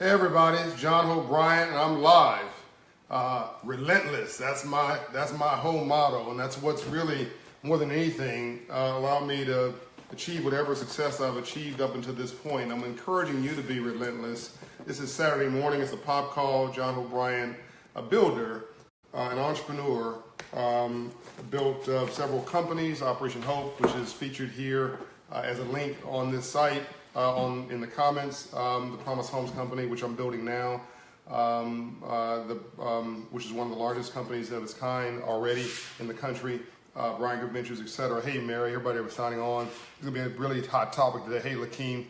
Hey everybody, it's John Hope Bryant, and I'm live. Relentless. That's my whole motto, and that's what's really more than anything allowed me to achieve whatever success I've achieved up until this point. I'm encouraging you to be relentless. This is Saturday morning. It's a pop call. John Hope Bryant, a builder, an entrepreneur, built several companies. Operation Hope, which is featured here as a link on this site. In the comments, the Promise Homes Company, which I'm building now, which is one of the largest companies of its kind already in the country, Bryant Group Ventures, etc. Hey Mary, everybody was signing on. It's gonna be a really hot topic today. Hey Lakeem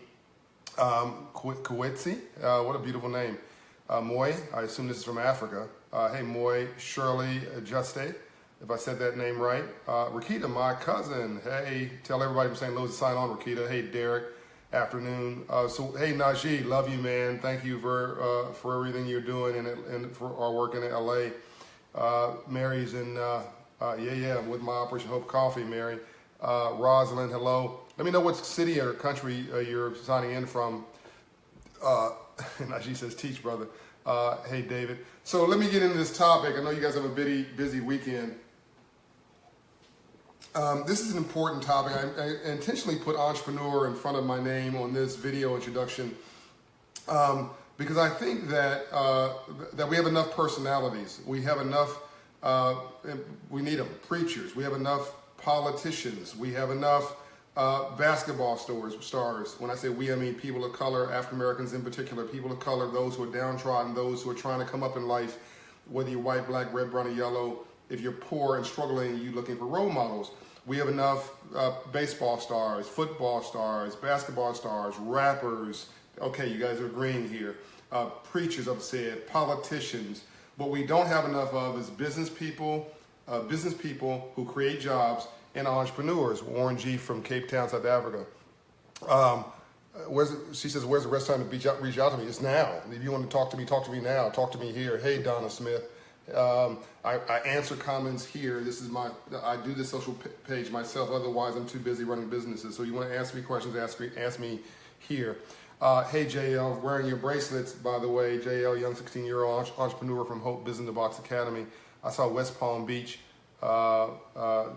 Kwetsi, what a beautiful name. Moy, I assume this is from Africa. Hey Moy, Shirley Juste, if I said that name right. Rakita, my cousin. Hey, tell everybody from St. Louis to sign on, Rakita. Hey Derek. Afternoon. So hey Najee, love you, man. Thank you for everything you're doing and for our work in LA. Mary's in with my Operation Hope Coffee, Mary. Rosalind, hello. Let me know what city or country you're signing in from. Najee says teach, brother. Hey David. So let me get into this topic. I know you guys have a busy weekend. This is an important topic. I intentionally put entrepreneur in front of my name on this video introduction because I think that that we have enough personalities. We have enough. We need them. Preachers. We have enough politicians. We have enough basketball stars. When I say we, I mean people of color, African Americans in particular, people of color, those who are downtrodden, those who are trying to come up in life, whether you're white, black, red, brown, or yellow. If you're poor and struggling, you're looking for role models. We have enough baseball stars, football stars, basketball stars, rappers. Okay, you guys are agreeing here. Preachers, I've said, politicians. What we don't have enough of is business people who create jobs, and entrepreneurs. Warren G. from Cape Town, South Africa. She says, where's the rest time to reach out to me? It's now. If you want to talk to me now. Talk to me here. Hey, Donna Smith. I answer comments here. I do this social page myself. Otherwise, I'm too busy running businesses. So you want to ask me questions, ask me here. Hey, JL, wearing your bracelets, by the way. JL, young 16-year-old entrepreneur from Hope Business in the Box Academy. I saw West Palm Beach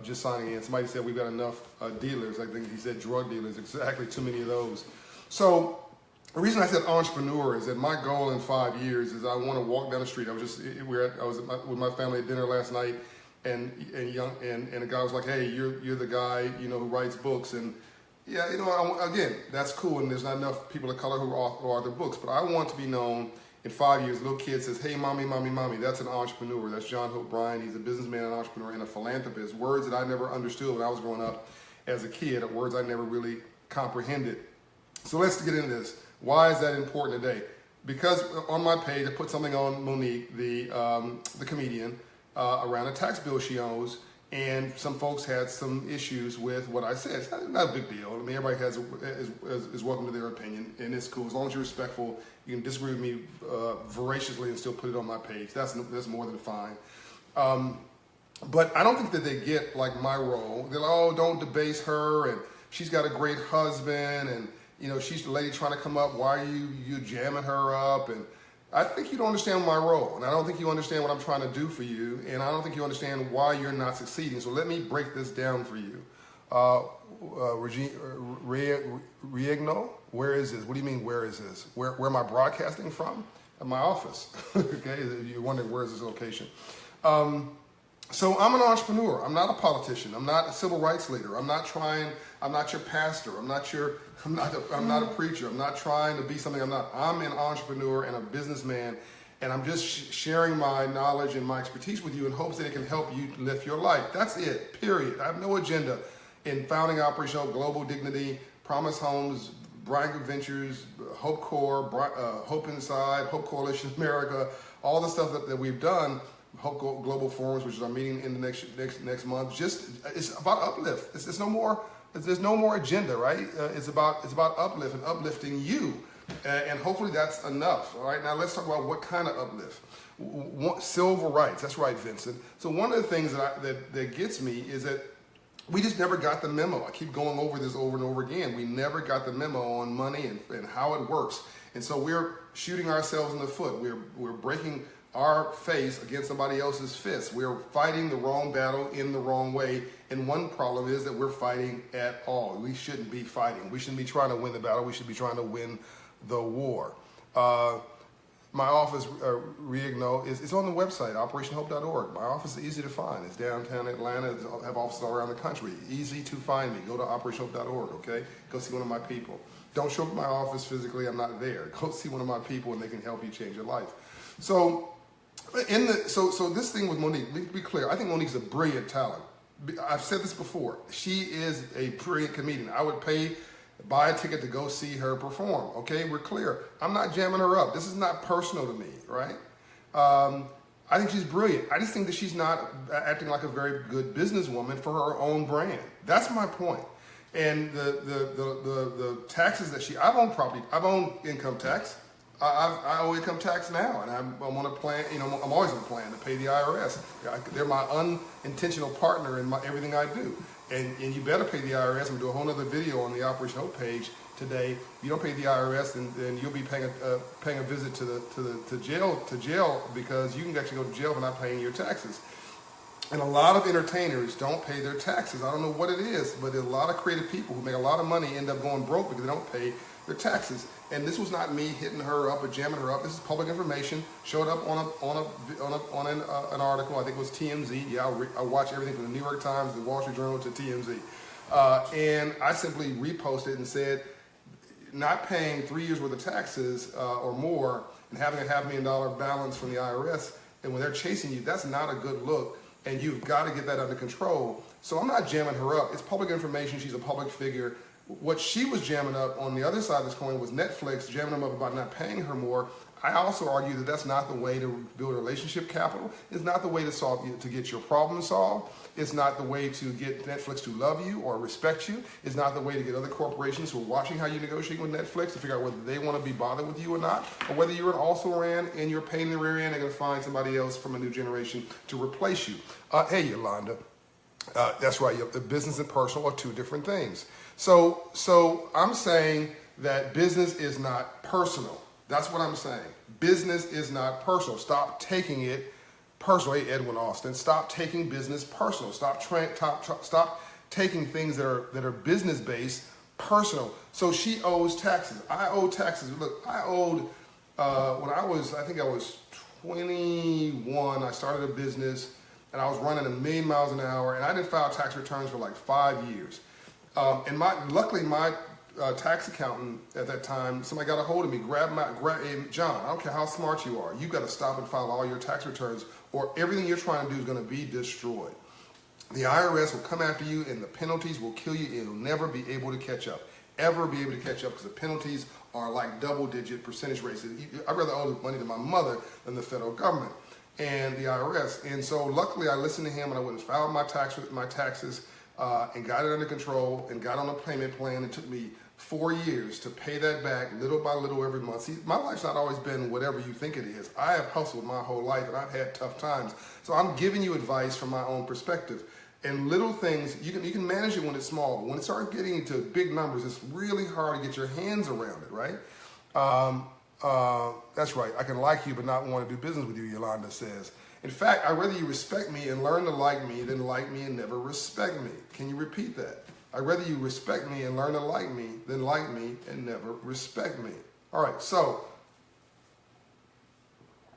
just signing in. Somebody said we've got enough dealers. I think he said drug dealers. Exactly, too many of those. So the reason I said entrepreneur is that my goal in 5 years is I want to walk down the street. I was with my family at dinner last night, and a guy was like, "Hey, you're the guy who writes books." And yeah, again, that's cool. And there's not enough people of color who author books. But I want to be known in 5 years. A little kid says, "Hey, mommy, mommy, mommy." That's an entrepreneur. That's John Hope Bryant. He's a businessman, an entrepreneur, and a philanthropist. Words that I never understood when I was growing up as a kid. Words I never really comprehended. So let's get into this. Why is that important today? Because on my page, I put something on Monique, the comedian, around a tax bill she owes, and some folks had some issues with what I said. It's not a big deal. I mean, everybody is welcome to their opinion, and it's cool. As long as you're respectful, you can disagree with me voraciously and still put it on my page. That's more than fine. But I don't think that they get like my role. They're like, oh, don't debase her, and she's got a great husband, and she's the lady trying to come up. Why are you jamming her up? And I think you don't understand my role. And I don't think you understand what I'm trying to do for you. And I don't think you understand why you're not succeeding. So let me break this down for you. Riegno, where is this? What do you mean, where is this? Where am I broadcasting from? At my office. Okay, you're wondering where is this location. So I'm an entrepreneur. I'm not a politician. I'm not a civil rights leader. I'm not your pastor. I'm not a preacher. I'm not trying to be something I'm not. I'm an entrepreneur and a businessman, and I'm just sharing my knowledge and my expertise with you in hopes that it can help you live your life. That's it, period. I have no agenda in founding Operation Hope, Global Dignity, Promise Homes, Bryant Group Ventures, Hope Corps, Hope Inside, Hope Coalition America, all the stuff that we've done. Hope Global Forums, which is our meeting in the next month. It's about uplift. There's no more agenda, right? It's about uplift and uplifting you, and hopefully that's enough. All right, now let's talk about what kind of uplift. Civil rights. That's right, Vincent. So one of the things that gets me is that we just never got the memo. I keep going over this over and over again. We never got the memo on money and how it works. And so we're shooting ourselves in the foot. We're breaking our face against somebody else's fist. We're fighting the wrong battle in the wrong way. And one problem is that we're fighting at all. We shouldn't be fighting. We shouldn't be trying to win the battle. We should be trying to win the war. My office, Reigno, it's on the website, operationhope.org. My office is easy to find. It's downtown Atlanta. I have offices all around the country. Easy to find me. Go to operationhope.org, okay? Go see one of my people. Don't show up at my office physically. I'm not there. Go see one of my people, and they can help you change your life. So, so this thing with Monique, let me be clear. I think Monique's a brilliant talent. I've said this before. She is a brilliant comedian. I would buy a ticket to go see her perform. Okay, we're clear. I'm not jamming her up. This is not personal to me, right? I think she's brilliant. I just think that she's not acting like a very good businesswoman for her own brand. That's my point. And the taxes that I've owned property, I've owned income tax. I owe income tax now, and I'm on a plan. You know, I'm always on a plan to pay the IRS. They're my unintentional partner in everything I do. And you better pay the IRS. I'm gonna do a whole other video on the Operation Hope page today. If you don't pay the IRS, then you'll be paying a visit to jail because you can actually go to jail for not paying your taxes. And a lot of entertainers don't pay their taxes. I don't know what it is, but there's a lot of creative people who make a lot of money end up going broke because they don't pay their taxes. And this was not me hitting her up or jamming her up. This is public information. Showed up on an article. I think it was TMZ. Yeah, I watch everything from the New York Times, the Wall Street Journal to TMZ. And I simply reposted and said, not paying 3 years worth of taxes or more and having a $500,000 balance from the IRS, and when they're chasing you, that's not a good look. And you've got to get that under control. So I'm not jamming her up. It's public information. She's a public figure. What she was jamming up on the other side of this coin was Netflix jamming them up about not paying her more. I also argue that that's not the way to build relationship capital. It's not the way to get your problem solved. It's not the way to get Netflix to love you or respect you. It's not the way to get other corporations who are watching how you negotiate with Netflix to figure out whether they want to be bothered with you or not, or whether you're an also-ran and you're paying the rear end, they're going to find somebody else from a new generation to replace you. Hey, Yolanda. That's right. The business and personal are two different things. So I'm saying that business is not personal. That's what I'm saying. Business is not personal. Stop taking it personal. Hey, Edwin Austin, stop taking business personal. Stop taking things that are business based personal. So she owes taxes. I owe taxes. Look, I owed I think I was 21. I started a business and I was running 1,000,000 miles an hour, and I didn't file tax returns for like 5 years. And luckily my tax accountant at that time, somebody got a hold of me, John, I don't care how smart you are, you got to stop and file all your tax returns, or everything you're trying to do is going to be destroyed. The IRS will come after you, and the penalties will kill you. It'll never be able to catch up, because the penalties are like double-digit percentage rates. I'd rather owe the money to my mother than the federal government and the IRS. And so luckily I listened to him, and I went and filed my taxes and got it under control and got on a payment plan. It took me 4 years to pay that back little by little every month. See, my life's not always been whatever you think it is. I have hustled my whole life, and I've had tough times. So I'm giving you advice from my own perspective. And little things, you can manage it when it's small, but when it starts getting into big numbers, it's really hard to get your hands around it, right? That's right. I can like you but not want to do business with you, Yolanda says. In fact, I'd rather you respect me and learn to like me than like me and never respect me. Can you repeat that? I'd rather you respect me and learn to like me than like me and never respect me. All right, so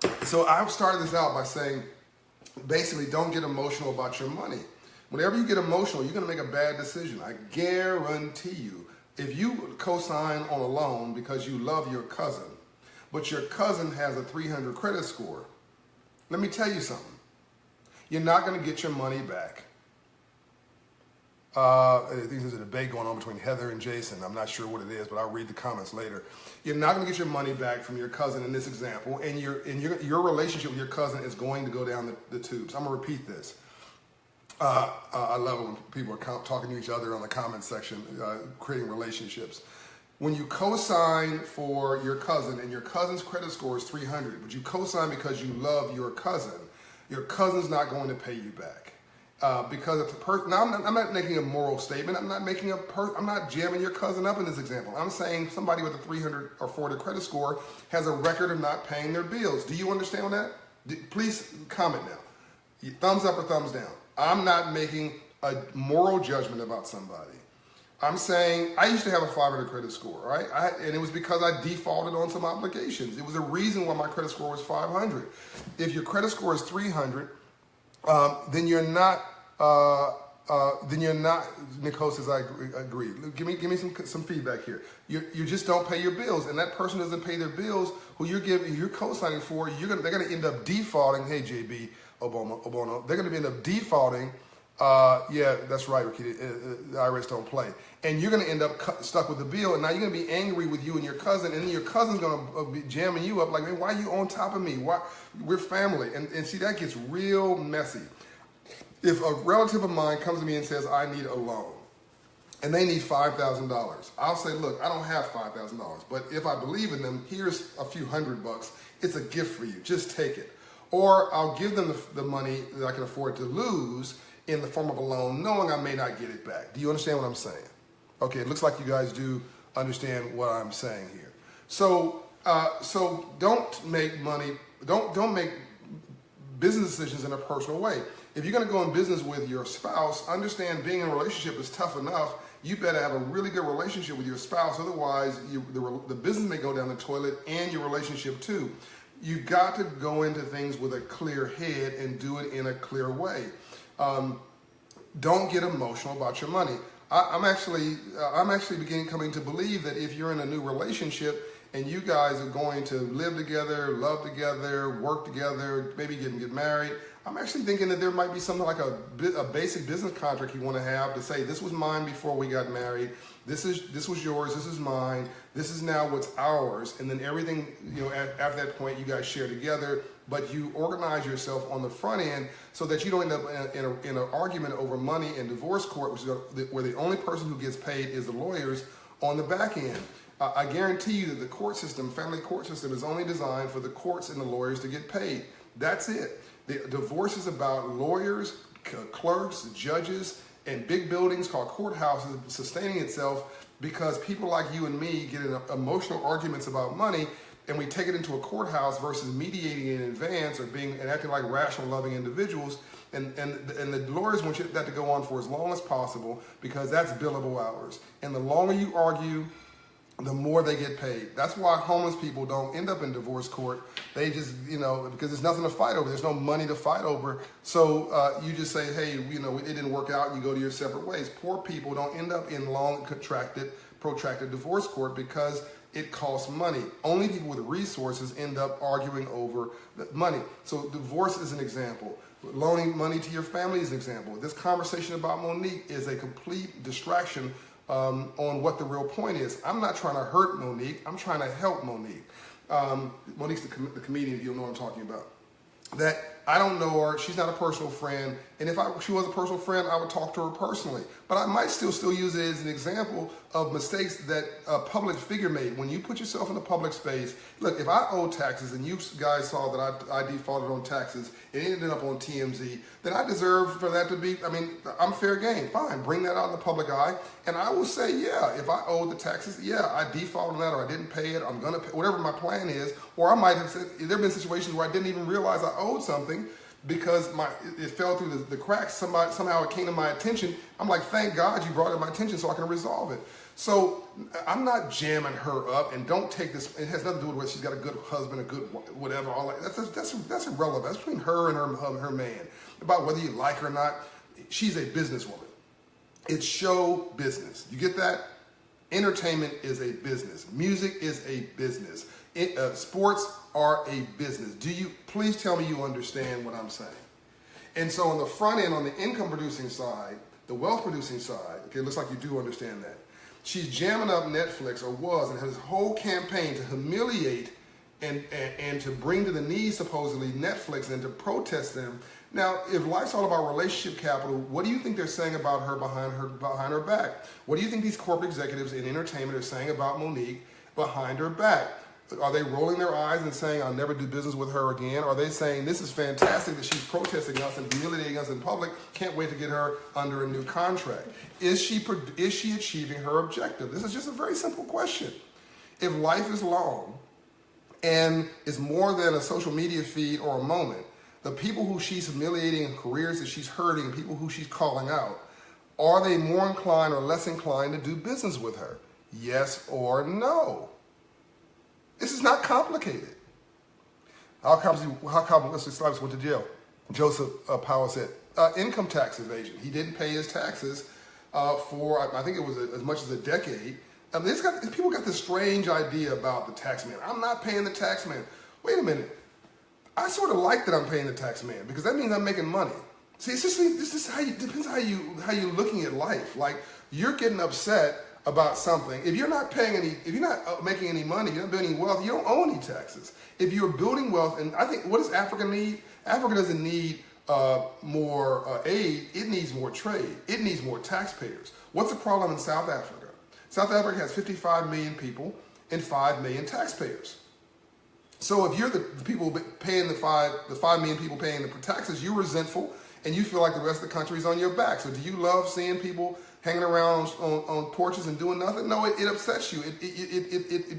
I've started this out by saying, basically, don't get emotional about your money. Whenever you get emotional, you're going to make a bad decision. I guarantee you, if you co-sign on a loan because you love your cousin, but your cousin has a 300 credit score, let me tell you something. You're not going to get your money back. I think there's a debate going on between Heather and Jason. I'm not sure what it is, but I'll read the comments later. You're not going to get your money back from your cousin in this example, and your relationship with your cousin is going to go down the tubes. I'm going to repeat this. I love it when people are talking to each other on the comment section, creating relationships. When you co-sign for your cousin and your cousin's credit score is 300, but you co-sign because you love your cousin's not going to pay you back. Because if the person, now I'm not making a moral statement. I'm not jamming your cousin up in this example. I'm saying somebody with a 300 or 400 credit score has a record of not paying their bills. Do you understand that? Please comment now. Thumbs up or thumbs down. I'm not making a moral judgment about somebody. I'm saying I used to have a 500 credit score, right? And it was because I defaulted on some obligations. It was a reason why my credit score was 500. If your credit score is 300, then you're not. Nicole says, I agree. Give me some feedback here. You just don't pay your bills, and that person doesn't pay their bills. Who you're co-signing for, they're gonna end up defaulting. Hey, JB Obono, they're gonna end up defaulting. Yeah, that's right, Rakita. The IRS don't play, and you're gonna end up stuck with the bill, and now you're gonna be angry with you and your cousin, and then your cousin's gonna be jamming you up like, man, why are you on top of me? Why? We're family, and see, that gets real messy. If a relative of mine comes to me and says, I need a loan, and they need $5,000, I'll say, look, I don't have $5,000, but if I believe in them, here's a few $100. It's a gift for you. Just take it. Or I'll give them the money that I can afford to lose in the form of a loan, knowing I may not get it back. Do you understand what I'm saying? Okay, it looks like you guys do understand what I'm saying here. So don't make money, don't make business decisions in a personal way. If you're going to go in business with your spouse, understand being in a relationship is tough enough. You better have a really good relationship with your spouse. Otherwise, the business may go down the toilet and your relationship too. You've got to go into things with a clear head and do it in a clear way. Don't get emotional about your money. I'm actually coming to believe that if you're in a new relationship and you guys are going to live together, love together, work together, maybe get married, I'm actually thinking that there might be something like a basic business contract you want to have to say, this was mine before we got married, this was yours, this is mine, this is now what's ours, and then everything, after that point you guys share together, but you organize yourself on the front end so that you don't end up in an argument over money in divorce court, where the only person who gets paid is the lawyers on the back end. I guarantee you that the court system, family court system, is only designed for the courts and the lawyers to get paid. That's it. The divorce is about lawyers, clerks, judges, and big buildings called courthouses sustaining itself because people like you and me get in emotional arguments about money, and we take it into a courthouse versus mediating in advance or acting like rational, loving individuals. And the lawyers want that to go on for as long as possible because that's billable hours. And the longer you argue, the more they get paid. That's why homeless people don't end up in divorce court. They just, because there's nothing to fight over. There's no money to fight over. So you just say, hey, it didn't work out, and you go to your separate ways. Poor people don't end up in long, protracted divorce court because it costs money. Only people with resources end up arguing over the money. So divorce is an example. Loaning money to your family is an example. This conversation about Monique is a complete distraction on what the real point is. I'm not trying to hurt Monique. I'm trying to help Monique. Monique's the comedian, if you don't know what I'm talking about. That I don't know her. She's not a personal friend. And if she was a personal friend, I would talk to her personally. But I might still use it as an example of mistakes that a public figure made. When you put yourself in a public space, look, if I owe taxes and you guys saw that I defaulted on taxes, it ended up on TMZ, then I deserve for that to be, I'm fair game. Fine, bring that out in the public eye. And I will say, yeah, if I owed the taxes, yeah, I defaulted on that or I didn't pay it, I'm going to pay, whatever my plan is. Or I might have said, there have been situations where I didn't even realize I owed something because it fell through the cracks. Somehow it came to my attention. I'm like, thank God you brought it to my attention so I can resolve it. So I'm not jamming her up, and don't take this. It has nothing to do with whether she's got a good husband, a good whatever. All that. That's irrelevant. That's between her and her man. About whether you like her or not. She's a businesswoman. It's show business. You get that? Entertainment is a business. Music is a business. Sports are a business. Please tell me you understand what I'm saying. And so on the front end, on the income producing side, the wealth producing side, okay, it looks like you do understand that. She's jamming up Netflix, or was, and has this whole campaign to humiliate and to bring to the knees supposedly Netflix and to protest them. Now, if life's all about relationship capital, what do you think they're saying about her behind her back? What do you think these corporate executives in entertainment are saying about Monique behind her back? Are they rolling their eyes and saying, I'll never do business with her again? Are they saying, this is fantastic that she's protesting us and humiliating us in public, can't wait to get her under a new contract? Is she achieving her objective? This is just a very simple question. If life is long and is more than a social media feed or a moment, the people who she's humiliating and careers that she's hurting and people who she's calling out, are they more inclined or less inclined to do business with her? Yes or no? This is not complicated. How complicated Slimes went to jail? Joseph Powell said, income tax evasion. He didn't pay his taxes for, I think it was as much as a decade. People got this strange idea about the tax man. I'm not paying the tax man. Wait a minute. I sort of like that I'm paying the tax man because that means I'm making money. See, it's just how you, depends how you're looking at life. Like, you're getting upset about something. If you're not making any money, you're not building wealth, you don't owe any taxes. If you're building wealth, and I think, what does Africa need? Africa doesn't need more aid, it needs more trade. It needs more taxpayers. What's the problem in South Africa? South Africa has 55 million people and 5 million taxpayers. So if you're the people paying the 5 million people paying the taxes, you're resentful and you feel like the rest of the country is on your back. So do you love seeing people hanging around on porches and doing nothing? No, it upsets you.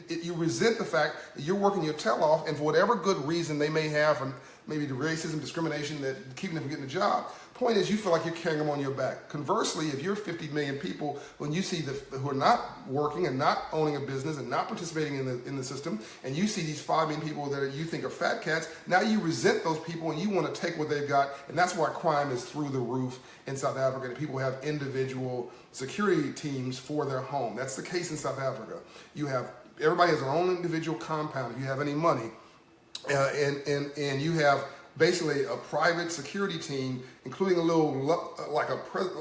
You resent the fact that you're working your tail off, and for whatever good reason they may have, and maybe the racism, discrimination that keeping them from getting a job, point is you feel like you're carrying them on your back. Conversely, if you're 50 million people, when you see who are not working and not owning a business and not participating in the system, and you see these 5 million people that you think are fat cats, now you resent those people and you want to take what they've got, and that's why crime is through the roof in South Africa, and people have individual security teams for their home. That's the case in South Africa. Everybody has their own individual compound if you have any money, and you have basically a private security team, including a little,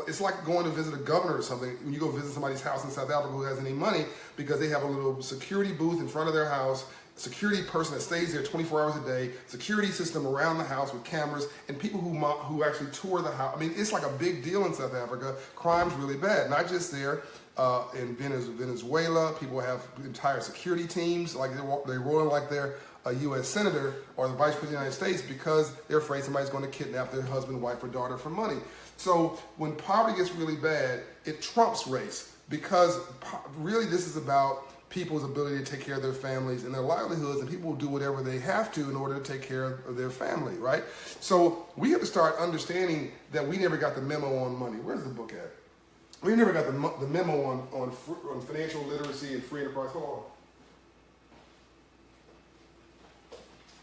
it's like going to visit a governor or something when you go visit somebody's house in South Africa who has any money, because they have a little security booth in front of their house, security person that stays there 24 hours a day, security system around the house with cameras, and people who actually tour the house. I mean, it's like a big deal in South Africa. Crime's really bad, not just there. In Venezuela, people have entire security teams, like they're rolling like they're a U.S. senator or the vice president of the United States because they're afraid somebody's going to kidnap their husband, wife, or daughter for money. So when poverty gets really bad, it trumps race, because really this is about people's ability to take care of their families and their livelihoods, and people will do whatever they have to in order to take care of their family, right? So we have to start understanding that we never got the memo on money. Where's the book at? We never got the memo on financial literacy and free enterprise. Hold on.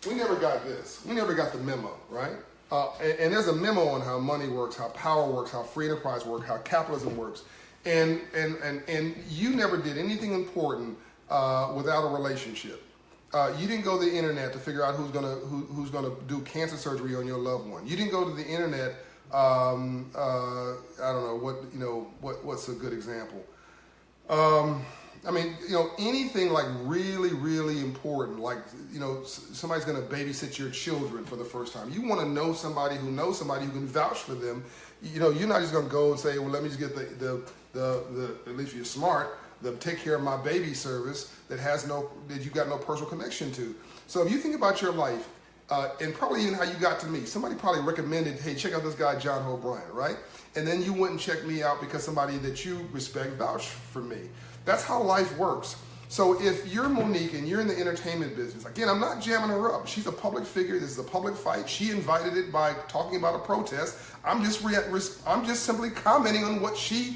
We never got this. We never got the memo, right? And there's a memo on how money works, how power works, how free enterprise works, how capitalism works. And you never did anything important without a relationship. You didn't go to the internet to figure out who's gonna do cancer surgery on your loved one. You didn't go to the internet. I don't know what's a good example. I mean, anything like really, really important, like, somebody's going to babysit your children for the first time. You want to know somebody who knows somebody who can vouch for them. You're not just going to go and say, well, let me just get the at least if you're smart, the take care of my baby service that you got no personal connection to. So if you think about your life, and probably even how you got to me, somebody probably recommended, hey, check out this guy, John O'Brien, right? And then you went and checked me out because somebody that you respect vouched for me. That's how life works. So if you're Monique and you're in the entertainment business, again, I'm not jamming her up. She's a public figure. This is a public fight. She invited it by talking about a protest. I'm just simply commenting on what she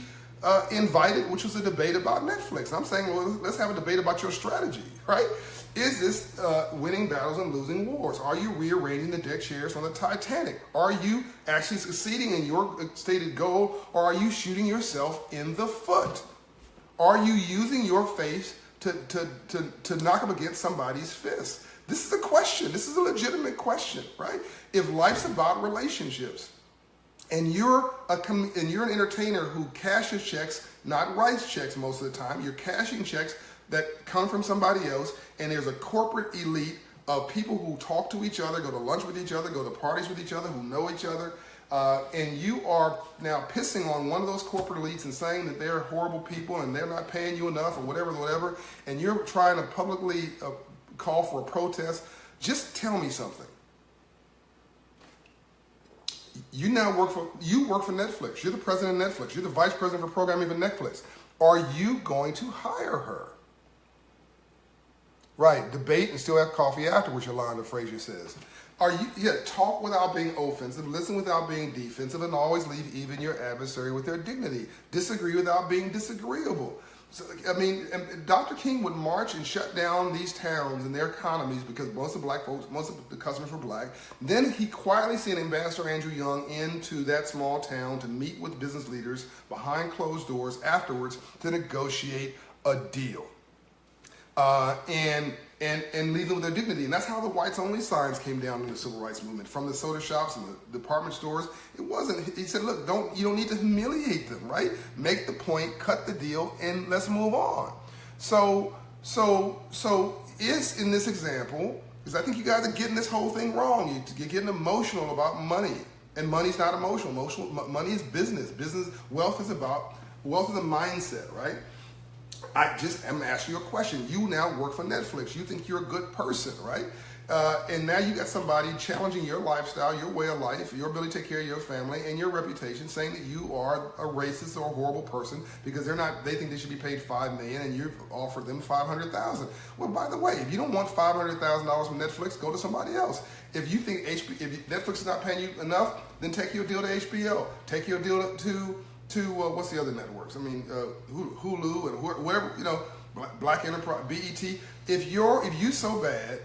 invited, which was a debate about Netflix. And I'm saying, well, let's have a debate about your strategy, right? Is this winning battles and losing wars? Are you rearranging the deck chairs on the Titanic? Are you actually succeeding in your stated goal, or are you shooting yourself in the foot? Are you using your face to knock up against somebody's fist? This is a question. This is a legitimate question, right? If life's about relationships, and you're an entertainer who cashes checks, not writes checks most of the time, you're cashing checks that come from somebody else, and there's a corporate elite of people who talk to each other, go to lunch with each other, go to parties with each other, who know each other, and you are now pissing on one of those corporate elites and saying that they're horrible people and they're not paying you enough or whatever, and you're trying to publicly call for a protest, just tell me something. You now work for Netflix. You're the president of Netflix. You're the vice president for programming for Netflix. Are you going to hire her? Right, debate and still have coffee afterwards, Yolanda Frazier says. Talk without being offensive, listen without being defensive, and always leave even your adversary with their dignity. Disagree without being disagreeable. So, I mean, Dr. King would march and shut down these towns and their economies because most of the customers were black. Then he quietly sent Ambassador Andrew Young into that small town to meet with business leaders behind closed doors afterwards to negotiate a deal. And leave them with their dignity. And that's how the whites only signs came down in the civil rights movement. From the soda shops and the department stores, it wasn't. He said, look, you don't need to humiliate them, right? Make the point, cut the deal, and let's move on. So is in this example, because I think you guys are getting this whole thing wrong. You're getting emotional about money. And money's not emotional. Money is business. Wealth is a mindset, right? I'm asking you a question. You now work for Netflix. You think you're a good person, right? And now you got somebody challenging your lifestyle, your way of life, your ability to take care of your family, and your reputation, saying that you are a racist or a horrible person because they think they should be paid $5 million, and you've offered them $500,000. Well, by the way, if you don't want $500,000 from Netflix, go to somebody else. If you think if Netflix is not paying you enough, then take your deal to HBO. Take your deal to what's the other networks? I mean, Hulu and whatever, Black Enterprise, BET. If you so bad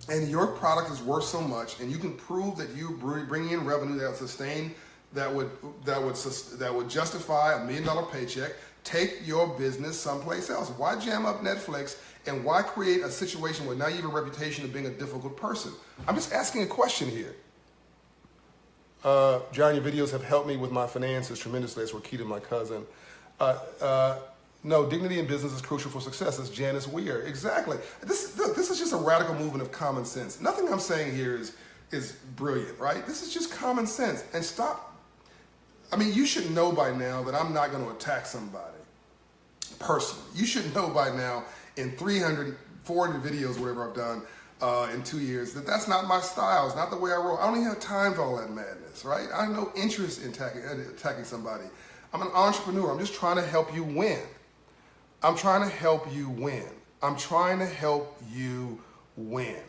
and your product is worth so much, and you can prove that you bring in revenue that would sustain, that would justify $1 million paycheck, take your business someplace else. Why jam up Netflix, and why create a situation where now you have a reputation of being a difficult person? I'm just asking a question here. John, your videos have helped me with my finances tremendously. That's Rakita, my cousin. No, dignity in business is crucial for success. That's Janice Weir. Exactly. This is just a radical movement of common sense. Nothing I'm saying here is brilliant, right? This is just common sense. And stop. I mean, you should know by now that I'm not going to attack somebody personally. You should know by now in 300, 400 videos, whatever I've done, in 2 years, that's not my style. It's not the way I roll. I don't even have time for all that madness, right? I have no interest in attacking somebody. I'm an entrepreneur. I'm just trying to help you win. I'm trying to help you win. I'm trying to help you win.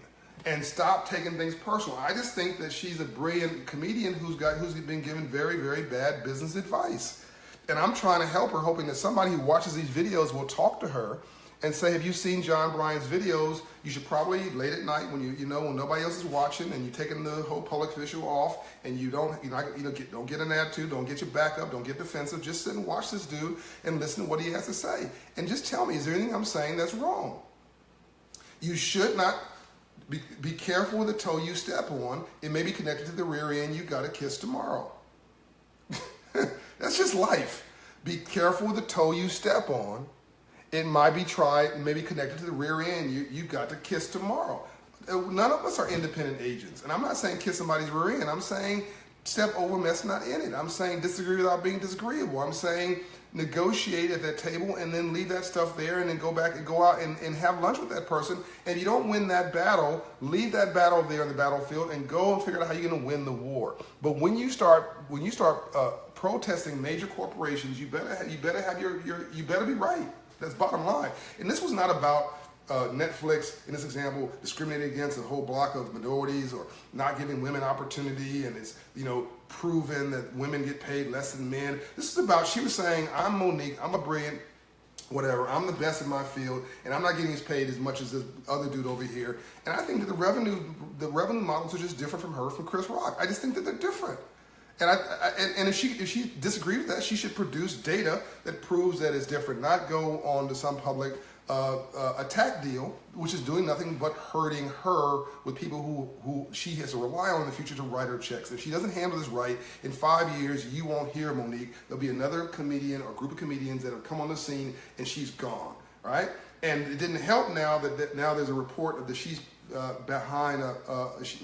And stop taking things personal. I just think that she's a brilliant comedian who's been given very, very bad business advice. And I'm trying to help her, hoping that somebody who watches these videos will talk to her and say, have you seen John Bryan's videos? You should probably, late at night when when nobody else is watching and you're taking the whole public official off and don't get an attitude, don't get your back up, don't get defensive, just sit and watch this dude and listen to what he has to say. And just tell me, is there anything I'm saying that's wrong? You should not be careful with the toe you step on. It may be connected to the rear end. You got a kiss tomorrow. That's just life. Be careful with the toe you step on. It might be maybe connected to the rear end. You got to kiss tomorrow. None of us are independent agents. And I'm not saying kiss somebody's rear end. I'm saying step over mess not in it. I'm saying disagree without being disagreeable. I'm saying negotiate at that table and then leave that stuff there and then go back and go out and have lunch with that person. And you don't win that battle, leave that battle there on the battlefield and go and figure out how you're going to win the war. But when you start protesting major corporations, you better be right. That's bottom line. And this was not about Netflix, in this example, discriminating against a whole block of minorities or not giving women opportunity, and it's proven that women get paid less than men. This is about, she was saying, I'm Monique, I'm a brilliant, whatever, I'm the best in my field, and I'm not getting paid as much as this other dude over here. And I think that the revenue models are just different from Chris Rock. I just think that they're different. And if she disagrees with that, she should produce data that proves that it's different, not go on to some public attack deal, which is doing nothing but hurting her with people who she has to rely on in the future to write her checks. If she doesn't handle this right, in 5 years, you won't hear Monique. There'll be another comedian or group of comedians that have come on the scene and she's gone, right? And it didn't help now that now there's a report that she's behind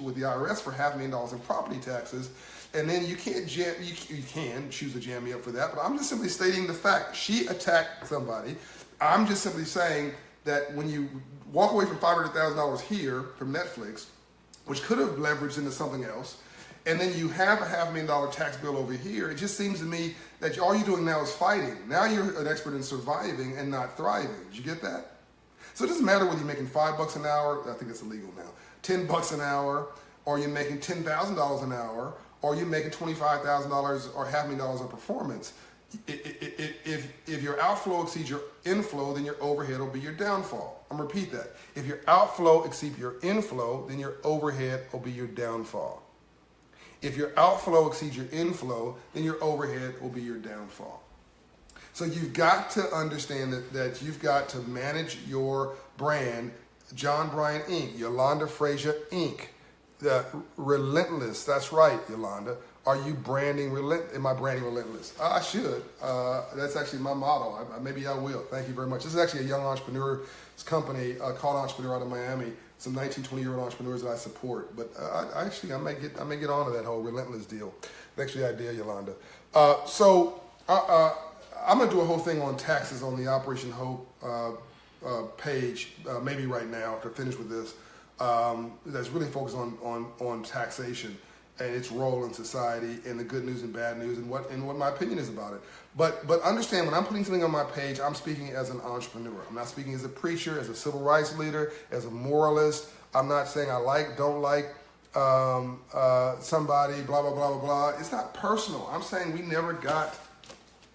with the IRS for $500,000 in property taxes. And then you can choose to jam me up for that, but I'm just simply stating the fact. She attacked somebody. I'm just simply saying that when you walk away from $500,000 here from Netflix, which could have leveraged into something else, and then you have a $500,000 tax bill over here, it just seems to me that all you're doing now is fighting. Now you're an expert in surviving and not thriving. Did you get that? So it doesn't matter whether you're making $5 an hour, I think that's illegal now, $10 an hour, or you're making $10,000 an hour, or you're making $25,000 or $500,000 on performance. If your outflow exceeds your inflow, then your overhead will be your downfall. I'm gonna repeat that. If your outflow exceeds your inflow, then your overhead will be your downfall. If your outflow exceeds your inflow, then your overhead will be your downfall. So you've got to understand that you've got to manage your brand. John Bryant Inc., Yolanda Frazier Inc., the Relentless. That's right, Yolanda. Are you branding relentless? Am I branding relentless? I should. That's actually my motto. Maybe I will. Thank you very much. This is actually a young entrepreneur's company called Entrepreneur out of Miami. Some 19, 20-year-old entrepreneurs that I support. But I may get onto that whole relentless deal. Thanks for the idea, Yolanda. I'm going to do a whole thing on taxes on the Operation Hope page, maybe right now to finish with this. That's really focused on taxation and its role in society, and the good news and bad news, and what my opinion is about it. But understand, when I'm putting something on my page, I'm speaking as an entrepreneur. I'm not speaking as a preacher, as a civil rights leader, as a moralist. I'm not saying I don't like somebody, blah, blah, blah, blah, blah. It's not personal. I'm saying we never got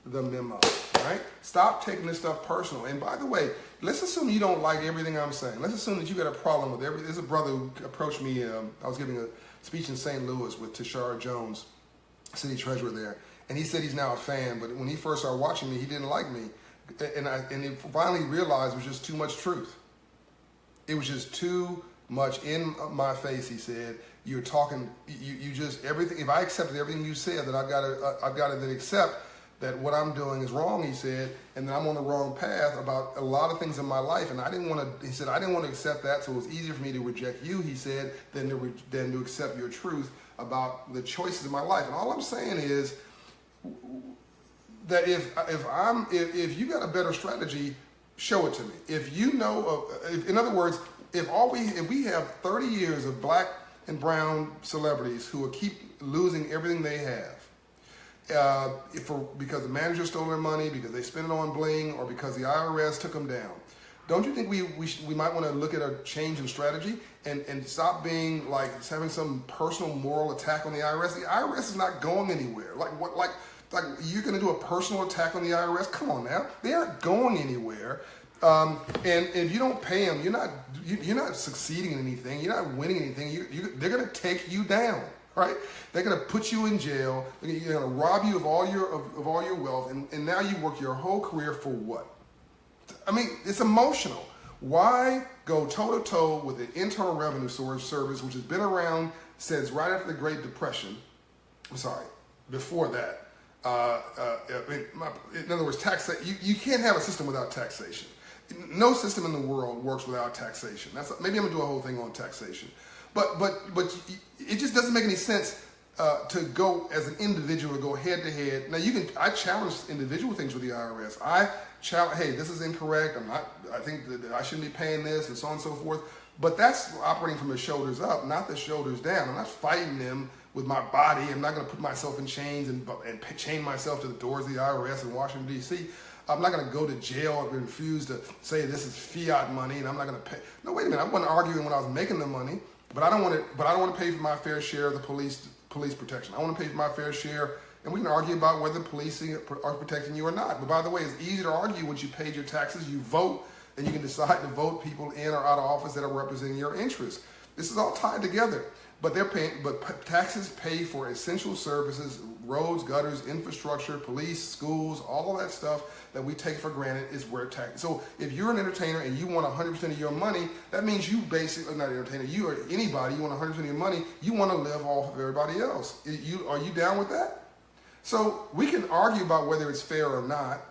the memo, right? Stop taking this stuff personal. And by the way, let's assume you don't like everything I'm saying. Let's assume that you got a problem with everything. There's a brother who approached me. I was giving a speech in St. Louis with Tashara Jones, city treasurer there. And he said he's now a fan, but when he first started watching me, he didn't like me. And he finally realized it was just too much truth. It was just too much in my face, he said. You're talking, you just, everything, if I accepted everything you said, then I've got to then accept that what I'm doing is wrong, he said, and that I'm on the wrong path about a lot of things in my life. And I didn't want to, he said, I didn't want to accept that, so it was easier for me to reject you, he said, than to accept your truth about the choices in my life. And all I'm saying is that if you got a better strategy, show it to me. If you know, in other words, if we have 30 years of black and brown celebrities who will keep losing everything they have, because the manager stole their money, because they spent it on bling, or because the IRS took them down, don't you think we might want to look at a change in strategy and stop being like having some personal moral attack on the IRS? The IRS is not going anywhere. Like you're going to do a personal attack on the IRS? Come on now, they aren't going anywhere. And if you don't pay them, you're not succeeding in anything. You're not winning anything. They're going to take you down. Right? They're going to put you in jail. They're going to rob you of all your wealth, and now you work your whole career for what? I mean, it's emotional. Why go toe to toe with the Internal Revenue Service, which has been around since right after the Great Depression? I'm sorry, before that. In other words, you can't have a system without taxation. No system in the world works without taxation. Maybe I'm going to do a whole thing on taxation. But it just doesn't make any sense to go as an individual to go head to head. Now I challenge individual things with the IRS. I challenge, hey, this is incorrect. I think that I shouldn't be paying this, and so on and so forth. But that's operating from the shoulders up, not the shoulders down. I'm not fighting them with my body. I'm not going to put myself in chains and chain myself to the doors of the IRS in Washington, D.C. I'm not going to go to jail or refuse to say this is fiat money and I'm not going to pay. No, wait a minute. I wasn't arguing when I was making the money. But I don't want to pay for my fair share of the police protection. I want to pay for my fair share, and we can argue about whether policing are protecting you or not. But by the way, it's easy to argue once you paid your taxes, you vote, and you can decide to vote people in or out of office that are representing your interests. This is all tied together. But taxes pay for essential services, roads, gutters, infrastructure, police, schools, all of that stuff that we take for granted is where tax. So if you're an entertainer and you want 100% of your money, that means you basically, not an entertainer, you or anybody, you want 100% of your money, you want to live off of everybody else. Are you down with that? So we can argue about whether it's fair or not.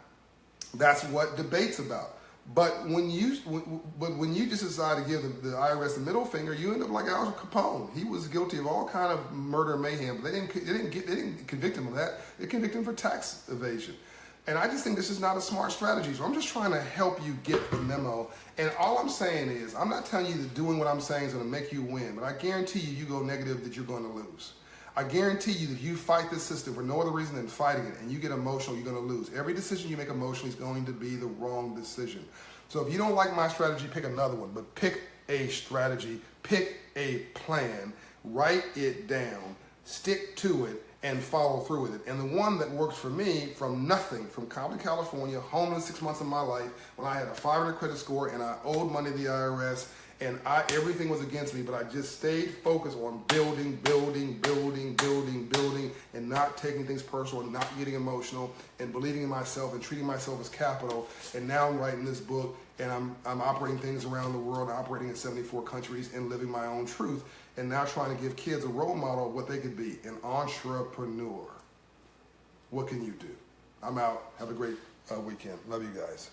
That's what debate's about. But when you just decide to give the IRS the middle finger, you end up like Al Capone. He was guilty of all kind of murder and mayhem, but they didn't convict him of that. They convicted him for tax evasion. And I just think this is not a smart strategy. So I'm just trying to help you get the memo. And all I'm saying is, I'm not telling you that doing what I'm saying is going to make you win, but I guarantee you go negative that you're going to lose. I guarantee you that if you fight this system for no other reason than fighting it and you get emotional, you're going to lose. Every decision you make emotionally is going to be the wrong decision. So if you don't like my strategy, pick another one. But pick a strategy, pick a plan, write it down, stick to it, and follow through with it. And the one that works for me, from nothing, from Compton, California, homeless 6 months of my life, when I had a 500 credit score and I owed money to the IRS, and everything was against me, but I just stayed focused on building, and not taking things personal, and not getting emotional, and believing in myself, and treating myself as capital. And now I'm writing this book, and I'm operating things around the world, operating in 74 countries, and living my own truth, and now trying to give kids a role model of what they could be, an entrepreneur. What can you do? I'm out. Have a great weekend. Love you guys.